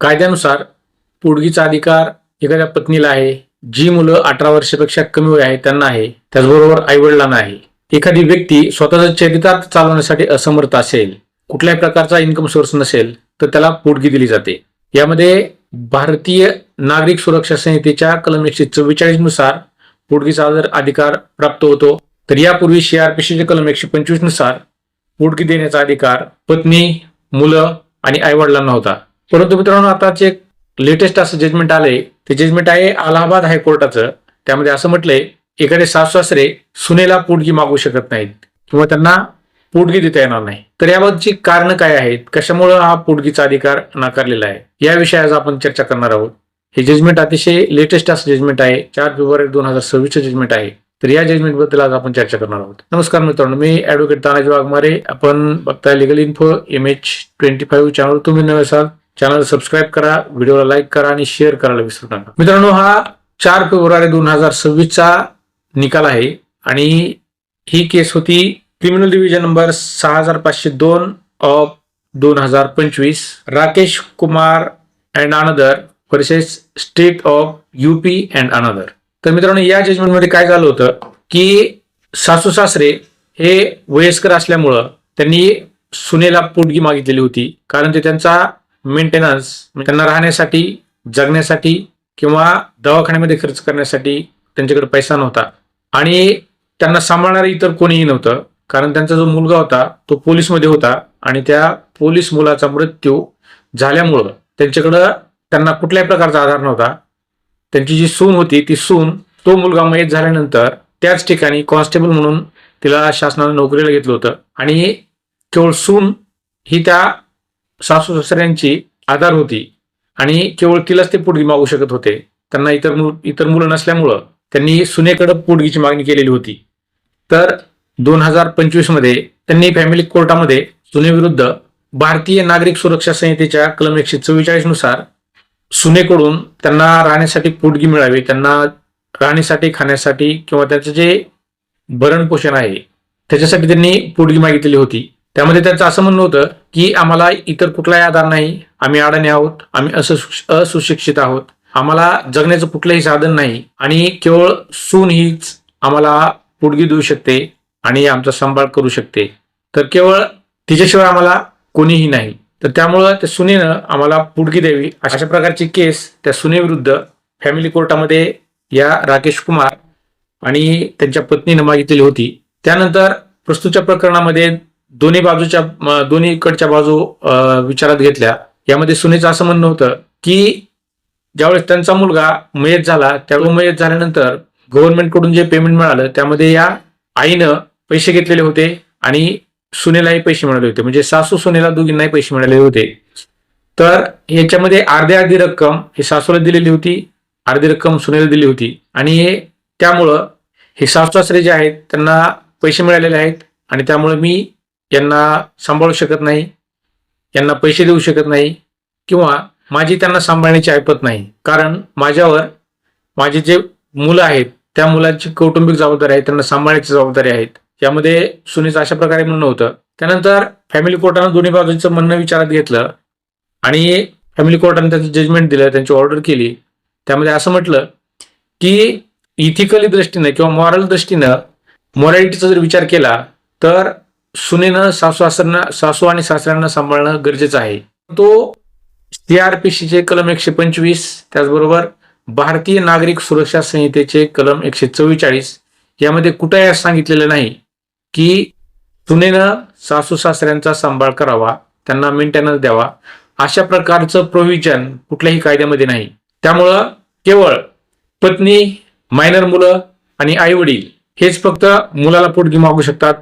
कायद्यानुसार पोटगीचा अधिकार एखाद्या पत्नीला आहे, जी मुलं 18 वर्षापेक्षा कमी वय आहे त्यांना आहे, त्याचबरोबर आईवडिलांना आहे. एखादी व्यक्ती स्वतःचा चरितार्थ चालवण्यासाठी असमर्थ असेल, कुठल्याही प्रकारचा इन्कम सोर्स नसेल, तर त्याला पोटगी दिली जाते. यामध्ये भारतीय नागरिक सुरक्षा संहितेच्या कलम 144 नुसार पोटगीचा अधिकार प्राप्त होतो. तर यापूर्वी CRPC कलम 125 नुसार पोटगी देण्याचा अधिकार पत्नी, मुलं आणि आईवडिलांना होता. परंतु मित्रांनो, आताचे लेटेस्ट असं जजमेंट आलंय. ते जजमेंट आहे अलाहाबाद हायकोर्टाचं. त्यामध्ये असं म्हटलंय, एखादे सासू-सासरे सुनेला पोटगी मागू शकत नाहीत किंवा त्यांना पोटगी देता येणार नाही. तर याबाबतची कारण काय आहेत, कशामुळे हा पोटगीचा अधिकार नाकारलेला आहे, या विषयावर आपण चर्चा करणार आहोत. हे जजमेंट अतिशय लेटेस्ट असं जजमेंट आहे. 4 फेब्रुवारी 2026 जजमेंट आहे. तर या जजमेंट बद्दल आज आपण चर्चा करणार आहोत. नमस्कार मित्रांनो, मी ऍडव्होकेट तानाजी वाघमारे. आपण बघताय लीगल इन्फो MH25 चॅनल. तुम्ही नवे असाल, चॅनल सबस्क्राईब करा, व्हिडिओला लाईक करा आणि शेअर करायला विसरू नका. मित्रांनो, हा 4 फेब्रुवारी 2026 निकाल आहे आणि ही केस होती criminal division number 6502 of 2025, Rakesh Kumar and another versus state of UP and another. तर मित्रांनो, या जजमेंटमध्ये काय झालं होतं की सासू सासरे हे वयस्कर असल्यामुळं त्यांनी सुनेला पोटगी मागितलेली होती. कारण ते त्यांचा मेंटेनन्स, त्यांना राहण्यासाठी, जगण्यासाठी किंवा दवाखान्यामध्ये खर्च करण्यासाठी त्यांच्याकडे पैसा नव्हता आणि त्यांना सांभाळणारे इतर कोणीही नव्हतं. कारण त्यांचा जो मुलगा होता तो पोलीसमध्ये होता आणि त्या पोलीस मुलाचा मृत्यू झाल्यामुळं त्यांच्याकडं त्यांना कुठल्याही प्रकारचा आधार नव्हता. त्यांची जी सून होती, ती सून तो मुलगा मयत झाल्यानंतर त्याच ठिकाणी कॉन्स्टेबल म्हणून तिला शासनाने नोकरीला घेतलं होतं आणि केवळ सून ही त्या सासू सासऱ्यांची आधार होती आणि केवळ तिलाच ते पोटगी मागू शकत होते. त्यांना इतर मुलं नसल्यामुळं त्यांनी सुनेकडे पोटगीची मागणी केलेली होती. तर 2025 मध्ये त्यांनी फॅमिली कोर्टामध्ये सुनेविरुद्ध भारतीय नागरिक सुरक्षा संहितेच्या कलम 144 नुसार सुनेकडून त्यांना राहण्यासाठी पोटगी मिळावी, त्यांना राहण्यासाठी, खाण्यासाठी किंवा त्याचं जे भरण पोषण आहे त्याच्यासाठी त्यांनी पोटगी मागितलेली होती. त्यामध्ये त्यांचं असं म्हणणं होतं की आम्हाला इतर कुठलाही आधार नाही, आम्ही अडाणी आहोत, आम्ही असुशिक्षित आहोत, आम्हाला जगण्याचं कुठलंही साधन नाही आणि केवळ सून हीच आम्हाला पोटगी देऊ शकते आणि आमचा सांभाळ करू शकते. तर केवळ तिच्याशिवाय आम्हाला कोणीही नाही. तर त्यामुळं त्या सुनेनं आम्हाला पोटगी द्यावी, अशा प्रकारची केस त्या सुनेविरुद्ध फॅमिली कोर्टामध्ये या राकेश कुमार आणि त्यांच्या पत्नीनं मागितलेली होती. त्यानंतर प्रस्तुतच्या प्रकरणामध्ये दोन्हीकडच्या बाजू विचारात घेतल्या. यामध्ये सुनेचं असं म्हणणं होतं की ज्यावेळेस त्यांचा मुलगा मयत झाला, त्यावेळेस मयत झाल्यानंतर गव्हर्नमेंटकडून जे पेमेंट मिळालं त्यामध्ये या आईनं पैसे घेतलेले होते आणि सुनेलाही पैसे मिळाले होते. म्हणजे सासू सुनेला दोघींनाही पैसे मिळालेले होते. तर याच्यामध्ये अर्धी रक्कम ही सासूला दिलेली होती, अर्धी रक्कम सुनेला दिली होती आणि त्यामुळं हे सासू सासरे जे आहेत त्यांना पैसे मिळालेले आहेत आणि त्यामुळे मी यांना सांभाळू शकत नाही, यांना पैसे देऊ शकत नाही किंवा माझी त्यांना सांभाळण्याची ऐपत नाही. कारण माझ्यावर माझे जे मुलं आहेत त्या मुलांची कौटुंबिक जबाबदारी आहे, त्यांना सांभाळण्याची जबाबदारी आहेत. यामध्ये सुनेचं अशा प्रकारे म्हणणं होतं. त्यानंतर फॅमिली कोर्टानं दोन्ही बाजूंचं म्हणणं विचारात घेतलं आणि फॅमिली कोर्टाने त्याचं जजमेंट दिलं, त्यांची ऑर्डर केली. त्यामध्ये असं म्हटलं की इथिकली दृष्टीनं किंवा मॉरल दृष्टीनं, मॉरॅलिटीचा जर विचार केला तर सुनेनं सासू आणि सासऱ्यांना सांभाळणं गरजेचं आहे. तो CRPC कलम 125, त्याचबरोबर भारतीय नागरिक सुरक्षा संहितेचे कलम 144 यामध्ये कुठेही असं सांगितलेलं नाही की सुनेनं सासू सासऱ्यांचा सांभाळ करावा, त्यांना मेंटेनन्स द्यावा, अशा प्रकारचं प्रोव्हिजन कुठल्याही कायद्यामध्ये नाही. त्यामुळं केवळ पत्नी, मायनर मुलं आणि आई वडील हेच फक्त मुलाला पोटगी मागू शकतात,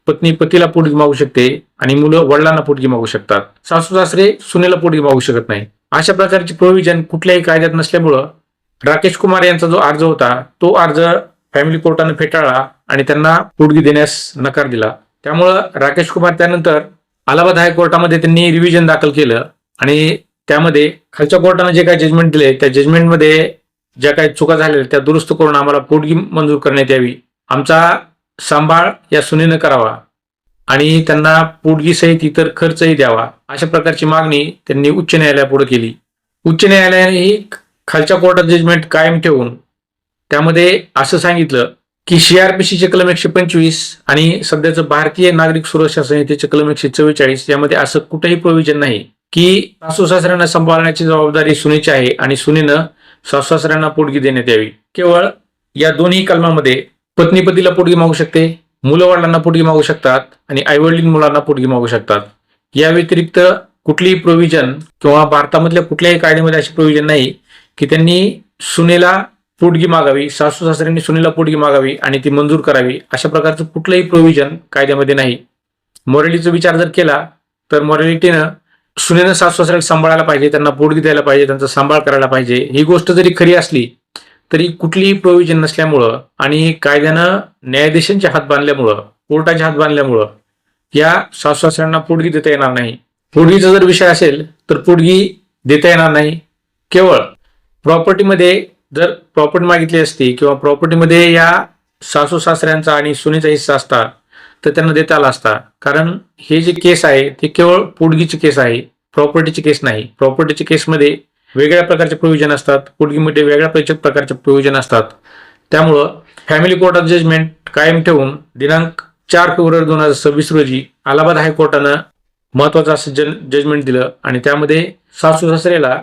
पत्नी पतीला पोटगी मागू शकते आणि मुलं वडिलांना पोटगी मागू शकतात. सासू सासरे सुनेला पोटगी मागू शकत नाही. अशा प्रकारची प्रोव्हिजन कुठल्याही कायद्यात नसल्यामुळं राकेश कुमार यांचा जो अर्ज होता तो अर्ज फॅमिली कोर्टाने फेटाळला आणि त्यांना पोटगी देण्यास नकार दिला. त्यामुळं राकेश कुमार त्यानंतर अलाहाबाद हायकोर्टामध्ये त्यांनी रिव्हिजन दाखल केलं आणि त्यामध्ये खालच्या कोर्टाने जे काही जजमेंट दिले त्या जजमेंटमध्ये ज्या काही चुका झालेल्या त्या दुरुस्त करून आम्हाला पोटगी मंजूर करण्यात यावी, आमचा सांभाळ या सुनेनं करावा आणि त्यांना पोटगी सहित इतर खर्चही द्यावा, अशा प्रकारची मागणी त्यांनी उच्च न्यायालयापुढे केली. उच्च न्यायालयाने ही खालच्या कोर्टात जजमेंट कायम ठेवून त्यामध्ये असं सांगितलं की सीआरपीसीचे कलम 125 आणि सध्याचं भारतीय नागरिक सुरक्षा संहितेचे कलम 144 यामध्ये असं कुठेही प्रोव्हिजन नाही की सासू सासऱ्यांना सांभाळण्याची जबाबदारी सुनेची आहे आणि सुनेनं सासू सासऱ्यांना पोटगी देण्यात यावी. केवळ या दोन्ही कलमामध्ये पत्नी पतीला पोटगी मागू शकते, मुलं वडिलांना पोटगी मागू शकतात आणि आईवडील मुलांना पोटगी मागू शकतात. या व्यतिरिक्त कुठलीही प्रोव्हिजन किंवा भारतामधल्या कुठल्याही कायद्यामध्ये अशी प्रोव्हिजन नाही की त्यांनी सुनेला पोटगी मागावी, सासू सासऱ्यांनी सुनेला पोटगी मागावी आणि ती मंजूर करावी. अशा प्रकारचं कुठलंही प्रोव्हिजन कायद्यामध्ये नाही. मॉरॅलिटीचा विचार जर केला तर मॉरॅलिटीनं सुनेनं सासू सासऱ्याला सांभाळायला पाहिजे, त्यांना पोटगी द्यायला पाहिजे, त्यांचा सांभाळ करायला पाहिजे. ही गोष्ट जरी खरी असली तरी कुठलीही प्रोव्हिजन नसल्यामुळं आणि कायद्यानं न्यायाधीशांचे हात बांधल्यामुळं, कोर्टाचे हात बांधल्यामुळं या सासू सासऱ्यांना पोटगी देता येणार नाही. पोटगीचा जर विषय असेल तर पोटगी देता येणार नाही. केवळ प्रॉपर्टीमध्ये जर प्रॉपर्टी मागितली असती किंवा प्रॉपर्टीमध्ये या सासू सासऱ्यांचा आणि सुनेचा हिस्सा असता तर त्यांना देता आला असता. कारण हे जे केस आहे ते केवळ पोटगीची केस आहे, प्रॉपर्टीची केस नाही. प्रॉपर्टीच्या केसमध्ये वेगळ्या प्रकारचे प्रोव्हिजन असतात, पोटगीमध्ये वेगळ्या प्रकारचे प्रोव्हिजन असतात. त्यामुळं फॅमिली कोर्टात जजमेंट कायम ठेवून दिनांक 4 फेब्रुवारी 2026 रोजी अलाहाबाद हायकोर्टानं महत्वाचं असं जजमेंट दिलं आणि त्यामध्ये सासू सासऱ्याला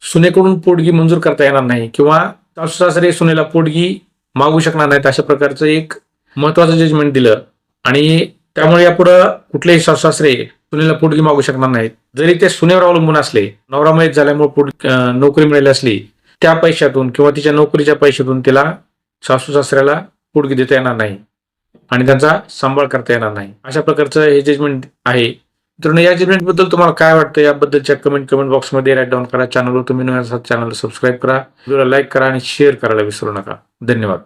सुनेकडून पोटगी मंजूर करता येणार नाही किंवा सासू सासरे सुनेला पोटगी मागू शकणार नाहीत अशा प्रकारचं एक महत्वाचं जजमेंट दिलं. आणि त्यामुळे यापुढं कुठलेही सासू सासरे सुनेला पोटगी मागू शकणार नाहीत. जरी ते सुनेवर अवलंबून असले, नवरा मयत झाल्यामुळे नोकरी मिळाली असली, त्या पैशातून किंवा तिच्या नोकरीच्या पैशातून तिला सासू सासऱ्याला पोटगी देता येणार नाही आणि त्यांचा सांभाळ करता येणार नाही. अशा प्रकारचं हे जजमेंट आहे. मित्रांनो, या जजमेंटबद्दल तुम्हाला काय वाटतं याबद्दलच्या कमेंट बॉक्समध्ये राईट डाऊन करा. चॅनलवर तुम्ही नवीन असाल चॅनलला सबस्क्राईब करा, व्हिडिओला लाईक करा आणि शेअर करायला विसरू नका. धन्यवाद.